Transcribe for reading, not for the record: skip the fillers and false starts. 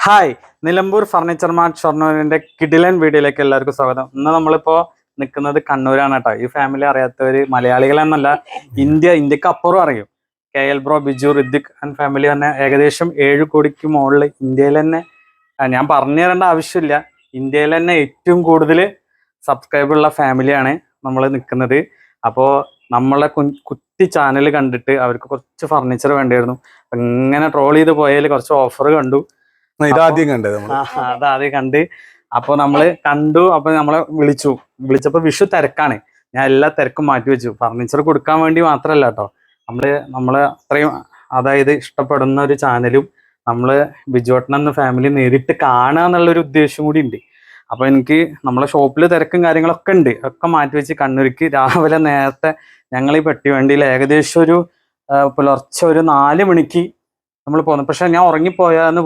Hi, Nilambur furniture mart ഷൊർണൂരിന്റെ കിടിലൻ വീഡിയോയിലേക്ക് എല്ലാവർക്കും സ്വാഗതം. ഇന്ന് നമ്മളിപ്പോ നിൽക്കുന്നത് കണ്ണൂരാണ് കേട്ടോ. ഈ ഫാമിലി അറിയാത്തവര് മലയാളികളെന്നല്ല, ഇന്ത്യക്ക് അപ്പുറം അറിയും. KL bro, Biju, Hrithik and family തന്നെ ഏകദേശം 7 കോടിക്ക് മുകളിൽ ഇന്ത്യയിൽ തന്നെ, ഞാൻ പറഞ്ഞു തരേണ്ട ആവശ്യമില്ല, ഇന്ത്യയിൽ തന്നെ ഏറ്റവും കൂടുതൽ സബ്സ്ക്രൈബ് ഉള്ള ഫാമിലിയാണ് നമ്മൾ നിൽക്കുന്നത്. അപ്പോൾ നമ്മളെ കുട്ടി ചാനൽ കണ്ടിട്ട് അവർക്ക് കുറച്ച് ഫർണിച്ചർ വേണ്ടിയായിരുന്നു. ഇങ്ങനെ ട്രോൾ ചെയ്ത് പോയാൽ കുറച്ച് ഓഫർ കണ്ടു. ഇതാദ്യം കണ്ടത് അതാദ്യം കണ്ട്. അപ്പൊ നമ്മള് കണ്ടു. അപ്പൊ നമ്മളെ വിളിച്ചപ്പോ വിഷു തിരക്കാണ്. ഞാൻ എല്ലാ തിരക്കും മാറ്റി വെച്ചു. ഫർണിച്ചർ കൊടുക്കാൻ വേണ്ടി മാത്രല്ല കേട്ടോ, നമ്മള് അത്രയും അതായത് ഇഷ്ടപ്പെടുന്ന ഒരു ചാനലും നമ്മള് ബിജുവേട്ടൻ എന്ന ഫാമിലി നേരിട്ട് കാണുക എന്നുള്ളൊരു ഉദ്ദേശം കൂടി ഉണ്ട്. അപ്പൊ എനിക്ക് നമ്മളെ ഷോപ്പിൽ തിരക്കും കാര്യങ്ങളൊക്കെ ഉണ്ട്. ഒക്കെ മാറ്റി വെച്ച് കണ്ണൂർക്ക് രാവിലെ നേരത്തെ ഞങ്ങൾ ഈ പെട്ടി വണ്ടിയിൽ ഏകദേശം ഒരു പുലർച്ചെ ഒരു 4 മണിക്ക് നമ്മൾ പോകുന്നു. പക്ഷെ ഞാൻ ഉറങ്ങിപ്പോയാന്ന്